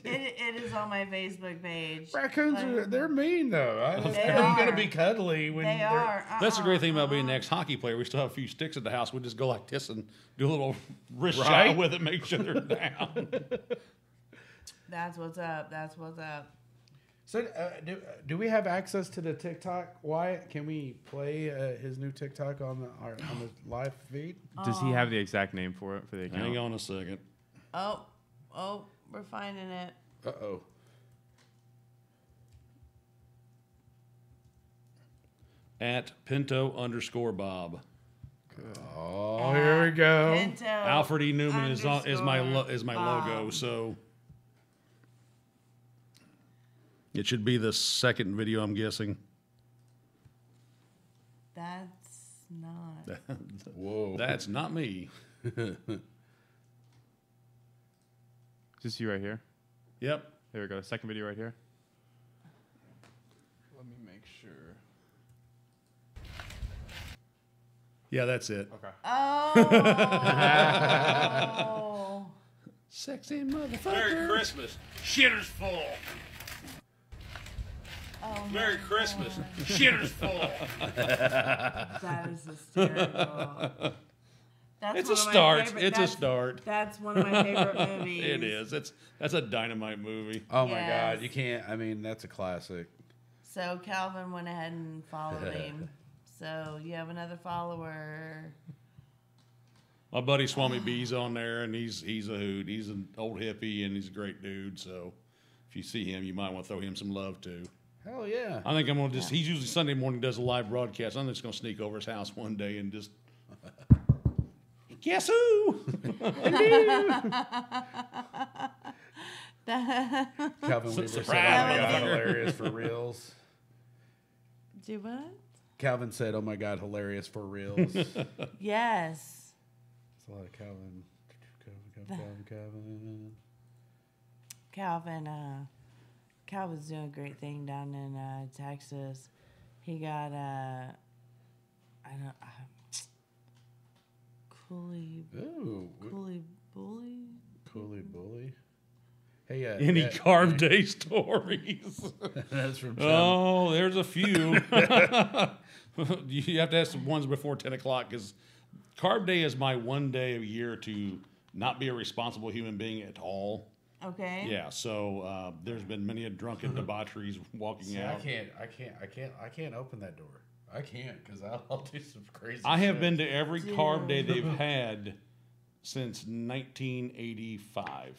It is on my Facebook page. Raccoons they're mean though. They They're are. gonna be cuddly when They are. That's the great thing about being an ex-hockey player. We still have a few sticks at the house. We just go like this and do a little wrist Right? shot with it, make sure they're down. That's what's up. That's what's up. So, do we have access to the TikTok? Wyatt, can we play his new TikTok on the live feed? Does he have the exact name for it for the account? Hang on a second. Oh, we're finding it. Uh-oh. At Pinto_Bob. Oh, here we go. Pinto Alfred E. Newman is my Bob. logo, so it should be the second video, I'm guessing. That's not. Whoa. That's not me. Is this you right here? Yep. There we go. Second video right here. Let me make sure. Yeah, that's it. Okay. Oh. Sexy motherfucker. Merry Christmas. Shitter's full. Oh, Merry Christmas. Shitter's full. that is hysterical. That's It's one a of my start. favorite- It's a that's- start. That's one of my favorite movies. It is. That's a dynamite movie. Oh my Yes. God, you can't. I mean, that's a classic. So Calvin went ahead and followed him. So you have another follower. My buddy Swami B's on there, and he's a hoot. He's an old hippie, and he's a great dude. So if you see him, you might want to throw him some love too. Hell yeah. I think I'm gonna just. He's usually Sunday morning does a live broadcast. I'm just gonna sneak over his house one day and just. Guess who? Calvin Weaver said, "Oh Surprise, my God, motherfucker." hilarious for reals." Do what? Calvin said, "Oh my God, hilarious for reals." It's Yes. a lot of Calvin. Calvin's doing a great thing down in Texas. He got Coolie Ooh, Bully. Coolie Bully. Hey, Any carb day stories? that's from Chum. Oh, there's a few. You have to ask the ones before 10 o'clock because carb day is my one day a year to not be a responsible human being at all. Okay. Yeah, so there's been many a drunken debaucheries walking See, out. I can't open that door. I can't because I'll do some crazy. I have shit. been to every carb day they've had since 1985.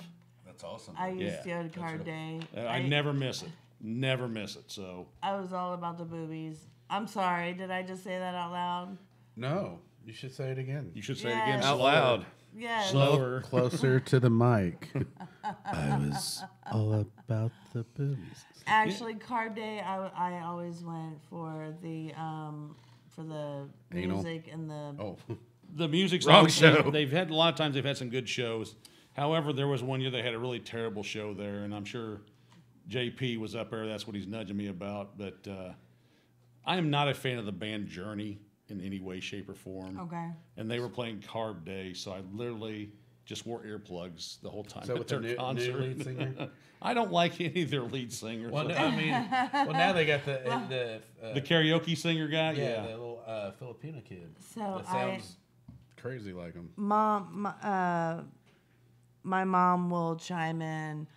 That's awesome. I used to Yeah, go to Card Day. I never miss it. Never miss it. So I was all about the boobies. I'm sorry. Did I just say that out loud? No, you should say it again. you should say Yeah. it again Out slower. loud. Yes. Slower. Closer to the mic. I was all about the boobies. Actually, Card Day, I always went for the Anal? music and the. Oh, The music's Wrong always- show. They've had a lot of times. They've had some good shows. However, there was one year they had a really terrible show there, and I'm sure JP was up there. That's what he's nudging me about. But I am not a fan of the band Journey in any way, shape, or form. Okay. And they were playing Carb Day, so I literally just wore earplugs the whole time so at with their the new concert. lead singer. I don't like any of their lead singers. Well, no, I mean, now they got the The karaoke singer guy, yeah, the little Filipino kid. So that sounds crazy like him. My mom will chime in,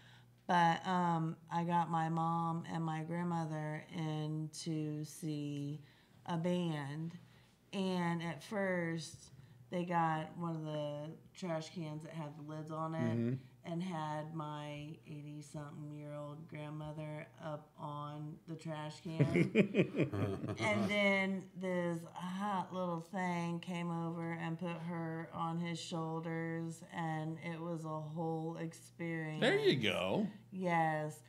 but I got my mom and my grandmother in to see a band, and at first they got one of the trash cans that had the lids on it and had my 80-something-year-old grandmother up on the trash can. And then this hot little thing came over and put her on his shoulders, and it was a whole experience. There you go. Yes.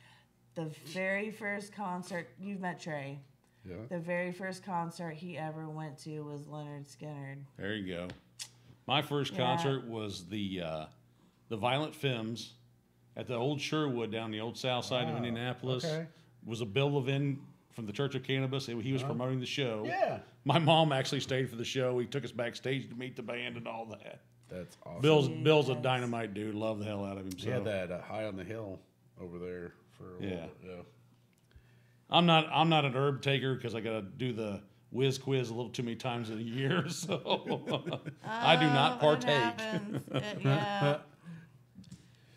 The very first concert, you've met Trey. Yeah. The very first concert he ever went to was Leonard Skinner. There you go. My first concert was the Violent Femmes at the old Sherwood down the old south side of Indianapolis. Okay. It was a Bill Levin from the Church of Cannabis. He was promoting the show. Yeah. My mom actually stayed for the show. He took us backstage to meet the band and all that. That's awesome. Bill's a dynamite dude. Love the hell out of him. He So. had that High on the Hill over there for a while. Yeah. I'm not an herb taker because I got to do the whiz quiz a little too many times in a year. So I do not It partake. happens.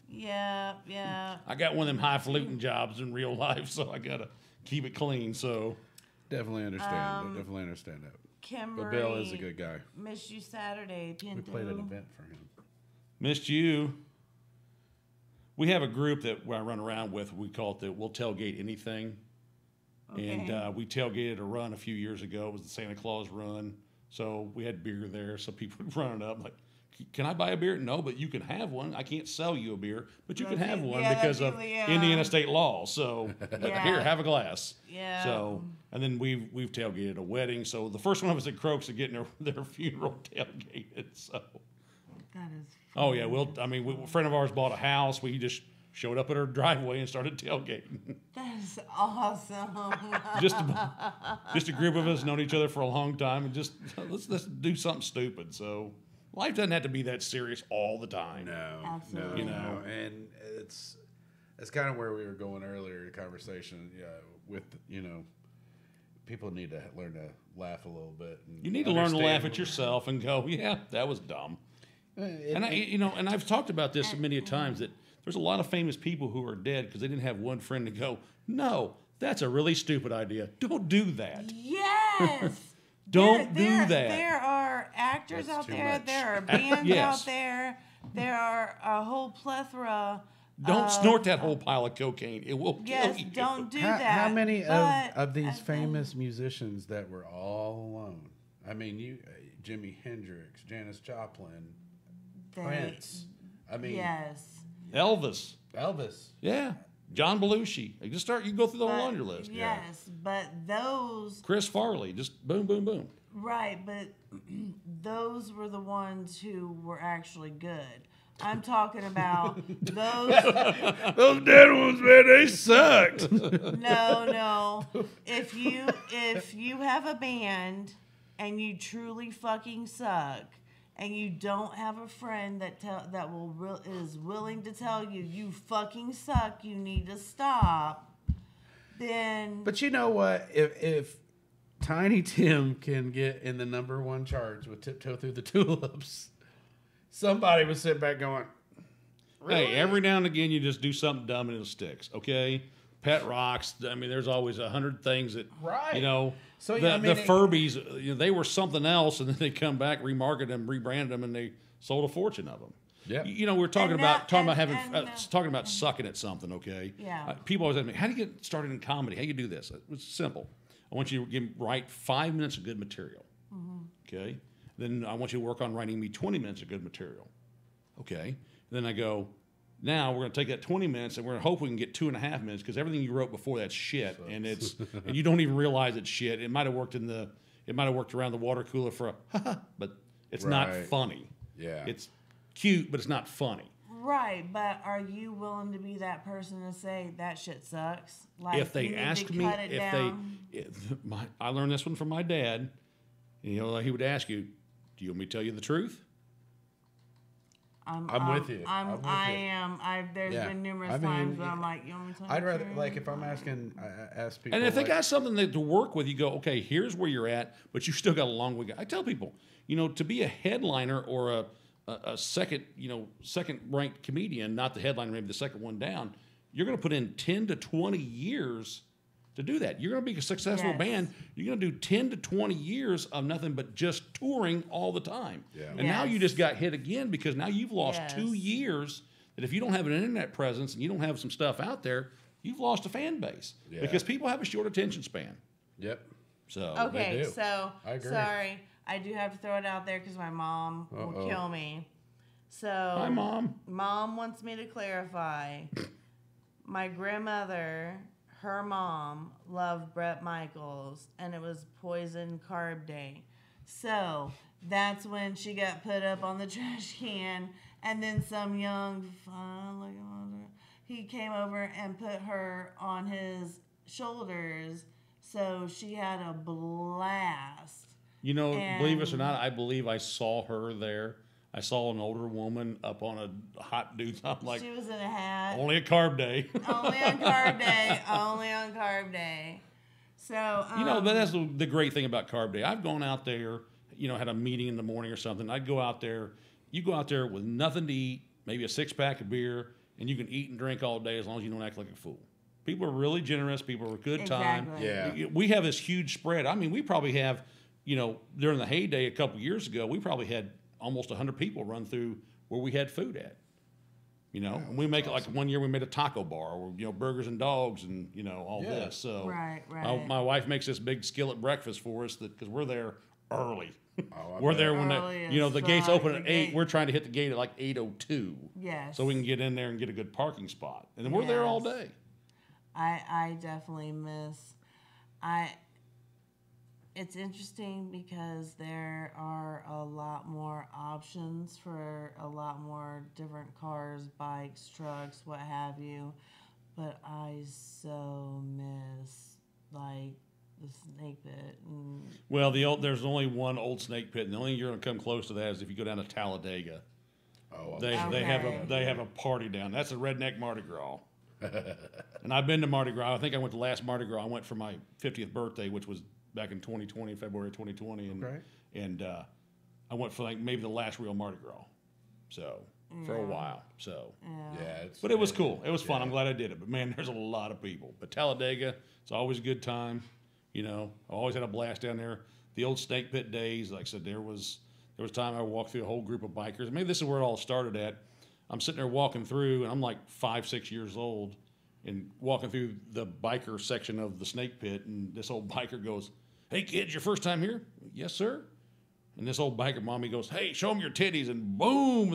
Yeah. I got one of them highfalutin jobs in real life, so I got to keep it clean. So Definitely understand. Definitely understand that. Kimberly, But Bill is a good guy. Missed you Saturday, We Pinto. played an event for him. missed you. We have a group that I run around with. We call it the We'll Tailgate Anything. Okay. And we tailgated a run a few years ago. It was the Santa Claus run. So we had beer there. So people would run it up like, can I buy a beer? No, but you can have one. I can't sell you a beer, but you can have one because of Indiana state law. So here, have a glass. Yeah. So, and then we've tailgated a wedding. So the first one of us at Croaks are getting their funeral tailgated. So. That is. Oh yeah, a friend of ours bought a house. We just showed up at her driveway and started tailgating. That is awesome. just a group of us known each other for a long time, and just let's do something stupid. So life doesn't have to be that serious all the time. No, Absolutely. no, and it's kind of where we were going earlier in the conversation. Yeah, with people need to learn to laugh a little bit. And You need to learn to laugh understand- at yourself and go, yeah, that was dumb. And I've talked about this many a times that there's a lot of famous people who are dead because they didn't have one friend to go, no, that's a really stupid idea. Don't do that. Yes. Don't do that. There are actors That's out too there. much. There are bands Yes. out there. There are a whole plethora. Don't snort that whole pile of cocaine. It will kill Yes, you. don't do How, that. how many But of these at the- famous musicians that were all alone? I mean, Jimi Hendrix, Janis Joplin, Prince. I mean, Yes. Elvis. Elvis. Yeah. John Belushi. You can go through the whole laundry list. Yes, but those Chris Farley. Just boom, boom, boom. right, but those were the ones who were actually good. I'm talking about those. Those dead ones, man, they sucked. No. If you have a band and you truly fucking suck, and you don't have a friend that is willing to tell you you fucking suck, you need to stop, then But you know what? If Tiny Tim can get in the #1 charts with Tiptoe Through the Tulips, somebody would sit back going, Hey, every now and again, you just do something dumb and it sticks. Okay, pet rocks. I mean, there's always 100 things that Right. So yeah, I mean, the Furbies, they were something else, and then they come back, remarket them, rebranded them, and they sold a fortune of them. Yep. We're talking And about that- talking about sucking at something. Okay. Yeah. People always ask me, "How do you get started in comedy? How do you do this?" It's simple. I want you to write 5 minutes of good material. Okay. Then I want you to work on writing me 20 minutes of good material. Okay. Then I go, now we're going to take that 20 minutes and we're going to hope we can get 2.5 minutes because everything you wrote before that's shit, and and you don't even realize it's shit. It might have worked around the water cooler for but it's not Right. funny. Yeah. It's cute, but it's not funny. Right, but are you willing to be that person to say that shit sucks? Like, If they you need ask to me, cut it down? I learned this one from my dad. He would ask you, "Do you want me to tell you the truth?" I'm with you. I'm with you. I am. There's Yeah. been numerous I mean, times where I'm like, you want me to tell you I'd the rather, truth? like, if I'm asking, I ask people. And if they like, got something to work with, you go, okay, here's where you're at, but you still got a long way to go. I tell people, to be a headliner or a second ranked comedian, not the headliner, maybe the second one down, you're going to put in 10 to 20 years to do that. You're going to be a successful Yes. band. You're going to do 10 to 20 years of nothing but just touring all the time. Yeah. And now you Yes. just got hit again because now you've lost Yes. 2 years that if you don't have an internet presence and you don't have some stuff out there, you've lost a fan base. Yeah. Because people have a short attention span. Yep. So Okay, do. so I agree. sorry, I do have to throw it out there because my mom will kill me. So hi, Mom. Mom wants me to clarify. My grandmother, her mom, loved Bret Michaels, and it was Poison Carb Day. So that's when she got put up on the trash can, and then some young he came over and put her on his shoulders. So she had a blast. Believe us or not, I believe I saw her there. I saw an older woman up on a hot dude. I'm like, She was in a hat. only a carb day. Only on carb day. Only on carb day. So But that's the great thing about carb day. I've gone out there, had a meeting in the morning or something. I'd go out there. You go out there with nothing to eat, maybe a 6-pack of beer, and you can eat and drink all day as long as you don't act like a fool. People are really generous. People are a good time. Exactly. Yeah. We have this huge spread. I mean, we probably have, during the heyday a couple years ago, we probably had almost 100 people run through where we had food at. And we make it like one year we made a taco bar, or burgers and dogs, and all Yeah. this. So Right. my wife makes this big skillet breakfast for us because we're there early. I We're bet. there when Early as the gates fuck. open The at 8. gate- We're trying to hit the gate at like 8:02. Yes. So we can get in there and get a good parking spot, and then we're there all Yes. day. I definitely miss. It's interesting because there are a lot more options for a lot more different cars, bikes, trucks, what have you. But I so miss like the snake pit. Well, there's only one old snake pit, and the only thing you're going to come close to that is if you go down to Talladega. Oh, They have a party down. That's a redneck Mardi Gras. And I've been to Mardi Gras. I think I went to last Mardi Gras. I went for my 50th birthday, which was back in 2020, February 2020, and I went for like maybe the last real Mardi Gras. So for a while. So yeah. but it was cool. It was fun. I'm glad I did it. But man, there's a lot of people. But Talladega, it's always a good time. I always had a blast down there. The old snake pit days, like I said, there was time I walked through a whole group of bikers. Maybe this is where it all started at. I'm sitting there walking through, and I'm like 5-6 years old, and walking through the biker section of the snake pit, and this old biker goes, "Hey kids, your first time here?" "Yes, sir." And this old biker mommy goes, "Hey, show them your titties," and boom,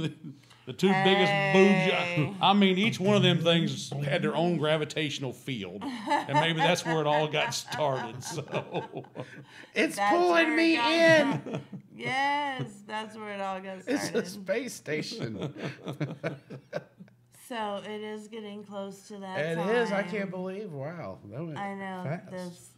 the two biggest boobs. I mean, each one of them things had their own gravitational field, and maybe that's where it all got started. So It's That's pulling where me it got- in. Yes, that's where it all got It's started. a space station. So it is getting close to that It time. is. I can't believe. Wow. That went I know fast. this.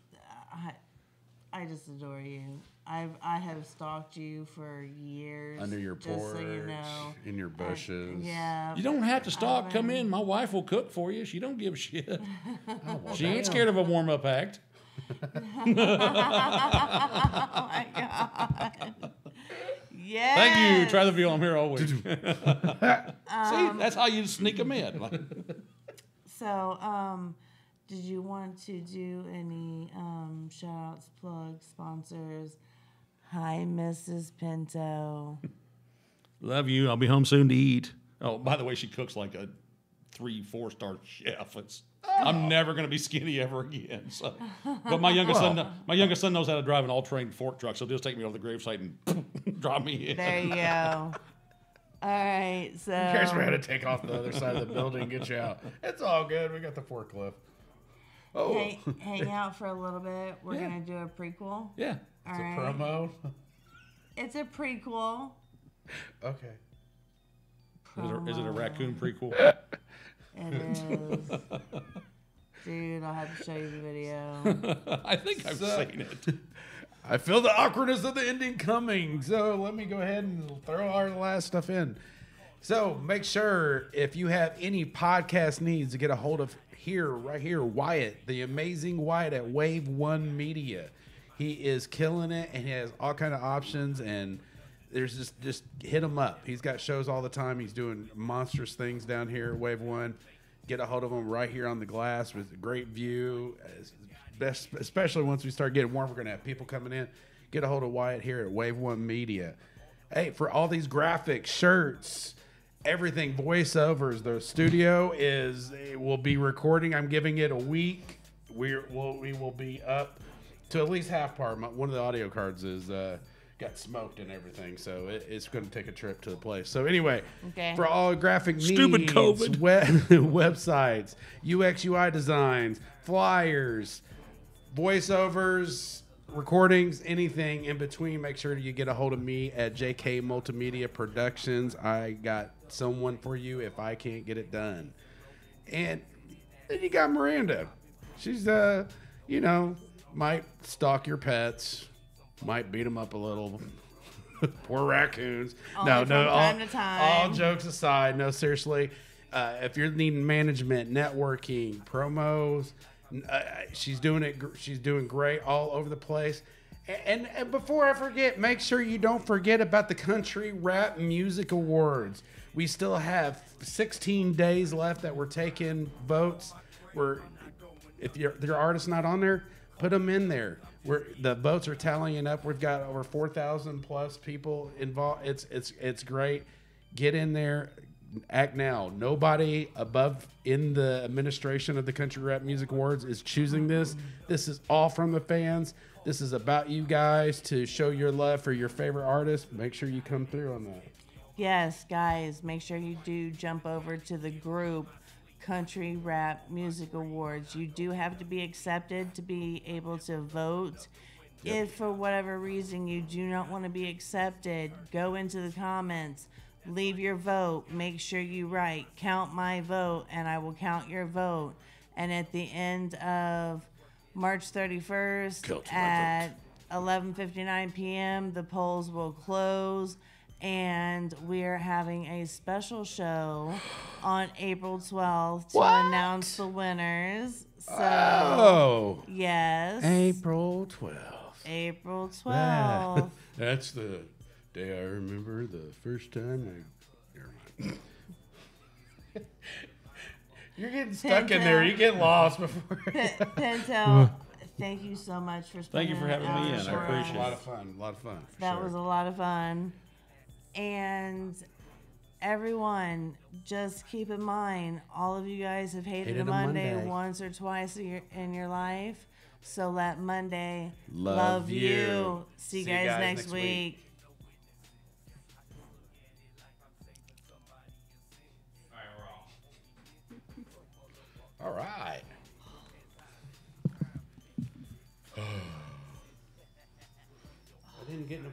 I just adore you. I have stalked you for years. Under your just porch, so you know. in your bushes. Yeah. you don't have to stalk. Come in. My wife will cook for you. She don't give a shit. Oh, well, She ain't damn. scared of a warm-up act. Oh my god. Yes. Thank you. Try the view. I'm here all week. See, that's how you sneak them in. So, did you want to do any shout outs, plugs, sponsors? Hi, Mrs. Pinto. Love you. I'll be home soon to eat. Oh, by the way, she cooks like a 3-4 star chef. I'm never going to be skinny ever again. So, but my youngest son knows how to drive an all-terrain fork truck. So he'll just take me over the gravesite and drop me in. There you go. All right, so. Who cares we had to take off the other side of the building and get you out? It's all good. We got the forklift. Oh. Hang out for a little bit. We're going to do a prequel. Yeah. All It's right. a promo. It's a prequel. Okay. Is it a raccoon prequel? It is. Dude, I'll have to show you the video. I think I've seen it. I feel the awkwardness of the ending coming. So let me go ahead and throw our last stuff in. So make sure if you have any podcast needs to get a hold of right here, Wyatt, the amazing Wyatt at Wave One Media. He is killing it and he has all kind of options and there's just hit him up. He's got shows all the time. He's doing monstrous things down here at Wave One. Get a hold of him right here on the glass with a great view. Best, especially once we start getting warm, we're going to have people coming in. Get a hold of Wyatt here at Wave One Media. Hey, for all these graphics, shirts, everything, voiceovers, the studio will be recording. I'm giving it a week. We will be up to at least half part. One of the audio cards is got smoked and everything, so it's going to take a trip to the place. So anyway, for all graphic needs, Stupid COVID. websites, UX UI designs, flyers, voiceovers, recordings, anything in between, make sure you get a hold of me at JK Multimedia Productions. I got someone for you if I can't get it done. And then you got Miranda. She's might stalk your pets, might beat them up a little. Poor raccoons. Only from time to time. All jokes aside, no, seriously. If you're needing management, networking, promos, she's doing it. She's doing great all over the place. And before I forget, make sure you don't forget about the Country Rap Music Awards. We still have 16 days left that we're taking votes. If your artist's not on there, put them in there. The votes are tallying up. We've got over 4,000 plus people involved. It's great. Get in there. Act now. Nobody above in the administration of the Country Rap Music Awards is choosing this. This is all from the fans. This is about you guys to show your love for your favorite artist. Make sure you come through on that. Yes, guys, make sure you do jump over to the group Country Rap Music Awards. You do have to be accepted to be able to vote. Yep. If for whatever reason you do not want to be accepted, go into the comments, leave your vote, make sure you write, count my vote, and I will count your vote. And at the end of March 31st at 11:59 p.m., the polls will close. And we are having a special show on April 12th to announce the winners. So, yes. April 12th. April 12th. That's the day I remember the first time Never mind. You're getting stuck in there. You get lost before. Pinto, thank you so much for spending Thank you for having me in. I appreciate it. A lot of fun. A lot of fun. That was a lot of fun. And everyone, just keep in mind, all of you guys have hated a Monday once or twice in your life. So let Monday love you. See you guys next week. All right. I didn't get in